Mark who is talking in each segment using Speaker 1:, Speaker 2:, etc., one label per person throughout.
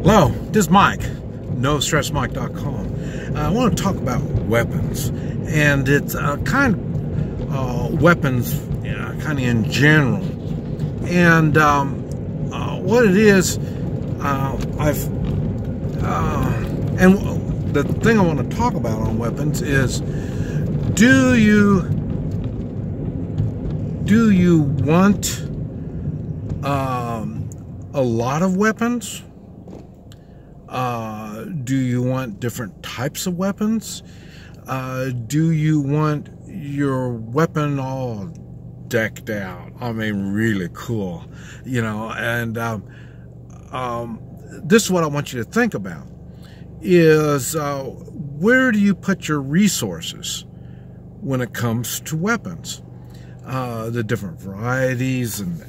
Speaker 1: Hello, this is Mike, NoStressMike.com. I want to talk about weapons, and it's weapons, kind of in general. And what it is, and the thing I want to talk about on weapons is, do you want a lot of weapons? Do you want different types of weapons? Do you want your weapon all decked out? I mean, really cool, and this is what I want you to think about is where do you put your resources when it comes to weapons? The different varieties and,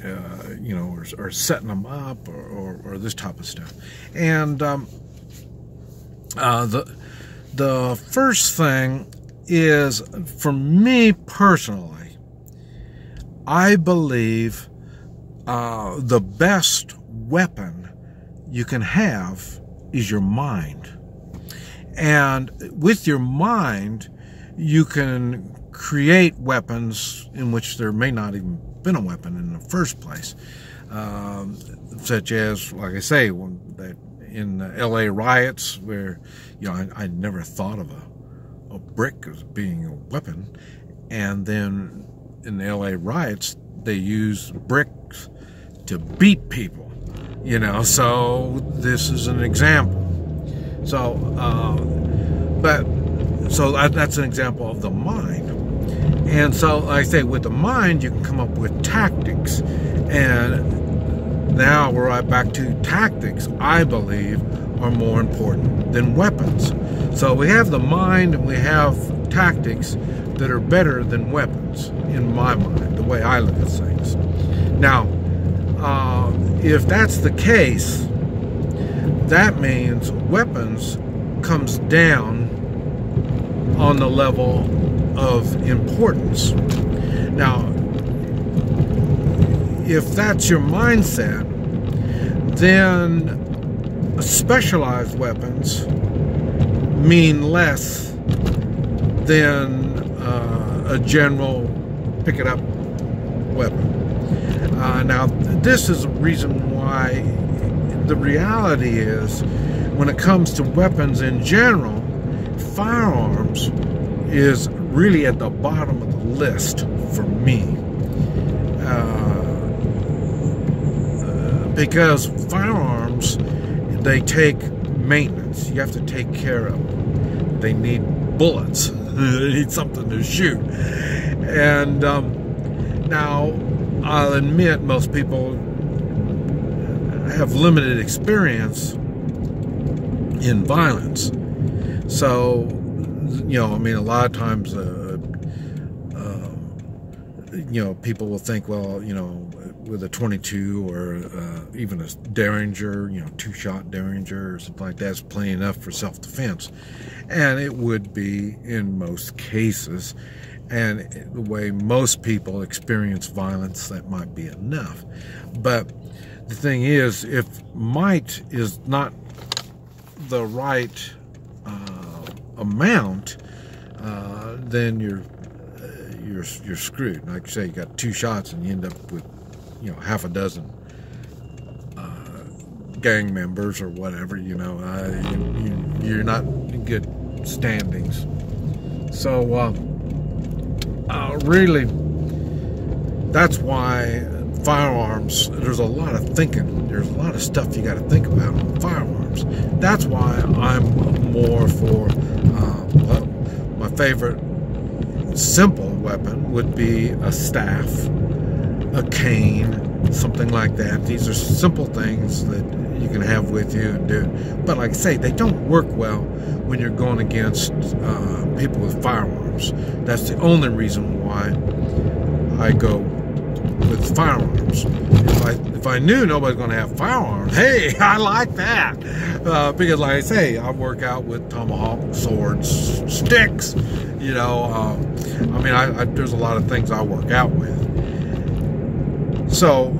Speaker 1: or setting them up or this type of stuff. And the first thing is, for me personally, I believe the best weapon you can have is your mind. And with your mind, you can create weapons in which there may not even been a weapon in the first place, such as, like I say, in the LA riots, where I never thought of a brick as being a weapon, and then in the LA riots they used bricks to beat people, so this is an example. So that's an example of the mind. And so, like I say, with the mind, you can come up with tactics. And now we're right back to tactics, I believe, are more important than weapons. So we have the mind and we have tactics that are better than weapons, in my mind, the way I look at things. Now, if that's the case, that means weapons comes down on the level of importance. Now, if that's your mindset, then specialized weapons mean less than a general pick-it-up weapon. Now, this is a reason why the reality is, when it comes to weapons in general, firearms is really at the bottom of the list for me, because firearms, they take maintenance. You have to take care of them. They need bullets. They need something to shoot. And now, I'll admit, most people have limited experience in violence. So, I mean, a lot of times, people will think, well, with a .22 or even a Derringer, two-shot Derringer or something like that is plenty enough for self-defense. And it would be in most cases. And the way most people experience violence, that might be enough. But the thing is, if might is not the right amount, then you're screwed. Like I say, you got two shots and you end up with half a dozen gang members or whatever. You're not in good standings. So really, that's why firearms, there's a lot of thinking, there's a lot of stuff you got to think about on firearms. That's why I'm more for my favorite simple weapon would be a staff, a cane, something like that. These are simple things that you can have with you and do. But like I say, they don't work well when you're going against people with firearms. That's the only reason why I go with firearms. If I knew nobody's going to have firearms, hey, I like that. Because like I say, I work out with tomahawk, swords, sticks, there's a lot of things I work out with. So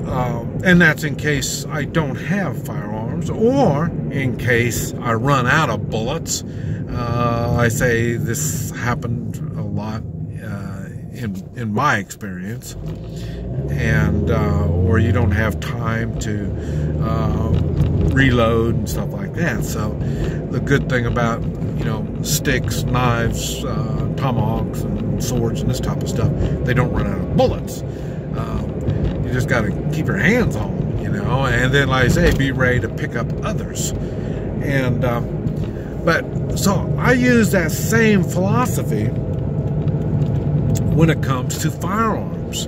Speaker 1: And that's in case I don't have firearms, or in case I run out of bullets. I say this happened a lot in my experience, and or you don't have time to reload and stuff like that. So the good thing about, you know, sticks, knives, tomahawks, and swords and this type of stuff, they don't run out of bullets. You just got to keep your hands on them, you know, and then, like I say, be ready to pick up others. And but so I use that same philosophy when it comes to firearms.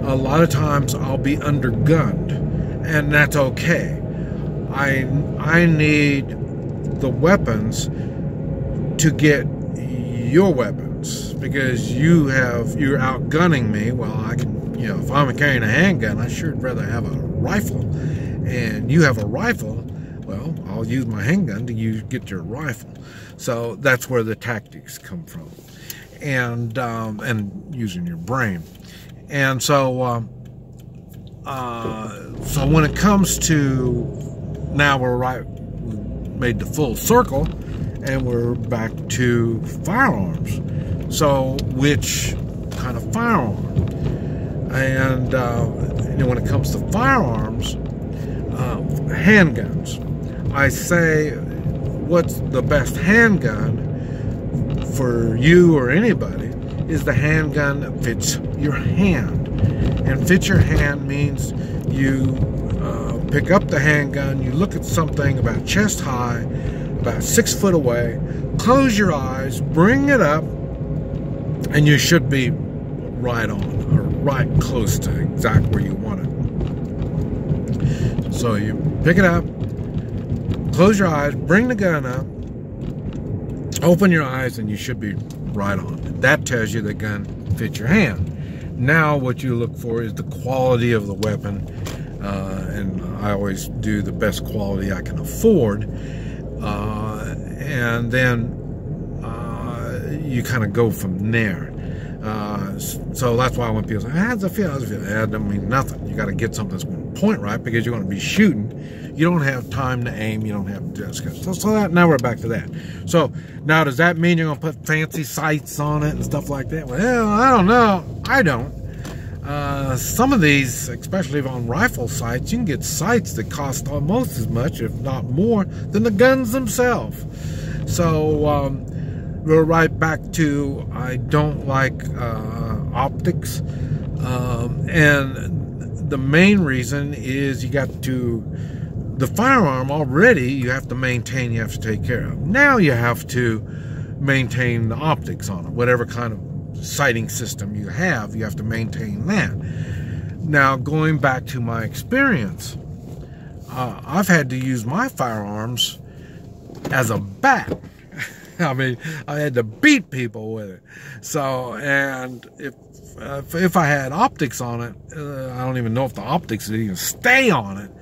Speaker 1: A lot of times I'll be undergunned, and that's okay. I need the weapons to get your weapons, because you're outgunning me. Well, I can, you know, if I'm carrying a handgun, I sure would rather have a rifle, and you have a rifle. Well, I'll use my handgun to get your rifle. So that's where the tactics come from, and using your brain. And so so when it comes to, now we made the full circle, and we're back to firearms. So which kind of firearm? And you know, when it comes to firearms, handguns, I say, what's the best handgun for you or anybody is the handgun that fits your hand. And fit your hand means you pick up the handgun, you look at something about chest high, about 6 foot away, close your eyes, bring it up, and you should be right on, or right close to exactly where you want it. So you pick it up, close your eyes, bring the gun up, open your eyes, and you should be right on. That tells you the gun fits your hand. Now what you look for is the quality of the weapon, and I always do the best quality I can afford, and then you kind of go from there. So that's why when people say, how does it feel? How does it feel? That doesn't mean nothing. You got to get something that's going to point right, because you're going to be shooting. You don't have time to aim. You don't have to so now we're back to that. So now, does that mean you're going to put fancy sights on it and stuff like that? Well, I don't know. I don't. Some of these, especially on rifle sights, you can get sights that cost almost as much, if not more, than the guns themselves. So we're right back to, I don't like optics, and the main reason is you got to, the firearm already you have to maintain, you have to take care of. Now you have to maintain the optics on it. Whatever kind of sighting system you have to maintain that. Now, going back to my experience, I've had to use my firearms as a bat. I mean, I had to beat people with it. So, and if I had optics on it, I don't even know if the optics would even stay on it.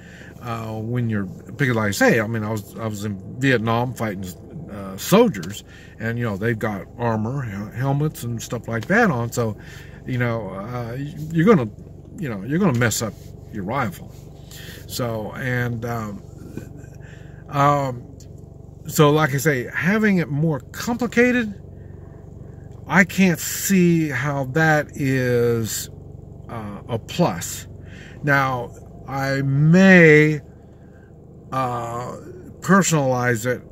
Speaker 1: When you're, because like I say, I mean, I was in Vietnam fighting soldiers, and you know, they've got armor, helmets, and stuff like that on. So, you know, you're gonna mess up your rifle. So, and so like I say, having it more complicated, I can't see how that is a plus. Now, I may personalize it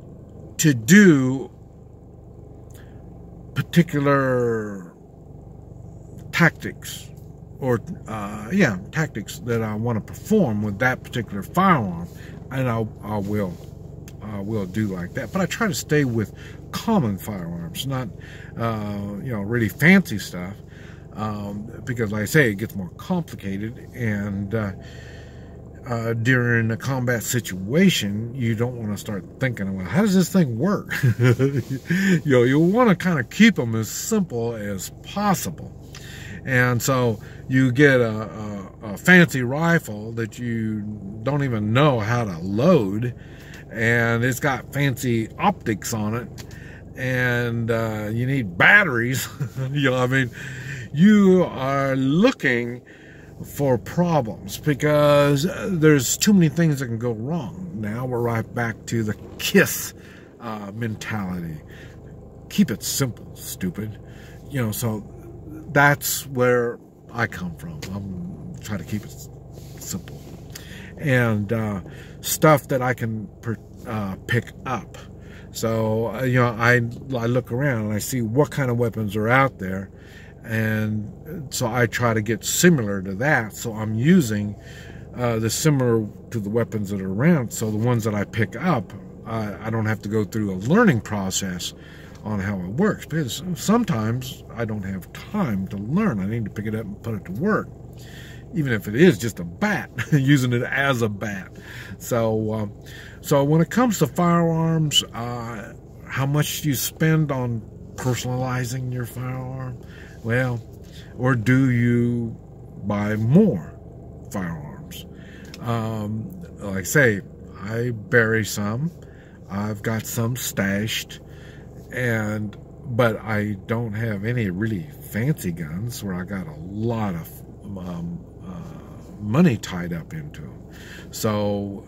Speaker 1: to do particular tactics, or tactics that I want to perform with that particular firearm, and I will do like that. But I try to stay with common firearms, not really fancy stuff, because like I say, it gets more complicated, and during a combat situation, you don't want to start thinking, well, how does this thing work? You want to kind of keep them as simple as possible. And so you get a fancy rifle that you don't even know how to load, and it's got fancy optics on it, and you need batteries. I mean, you are looking for problems, because there's too many things that can go wrong. Now we're right back to the KISS mentality. Keep it simple, stupid. You know, so that's where I come from. I'm trying to keep it simple. And stuff that I can pick up. So, you know, I look around and I see what kind of weapons are out there. And so I try to get similar to that. So I'm using the similar to the weapons that are around. So the ones that I pick up, I don't have to go through a learning process on how it works. Because sometimes I don't have time to learn. I need to pick it up and put it to work. Even if it is just a bat, using it as a bat. So, so when it comes to firearms, how much do you spend on personalizing your firearm? Well, or do you buy more firearms? Like I say, I bury some. I've got some stashed, but I don't have any really fancy guns where I got a lot of money tied up into them. So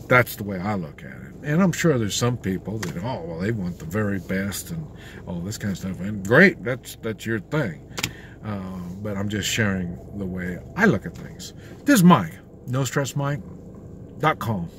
Speaker 1: that's the way I look at it. And I'm sure there's some people that, oh, well, they want the very best and all this kind of stuff. And great, that's your thing. But I'm just sharing the way I look at things. This is Mike, NoStressMike.com.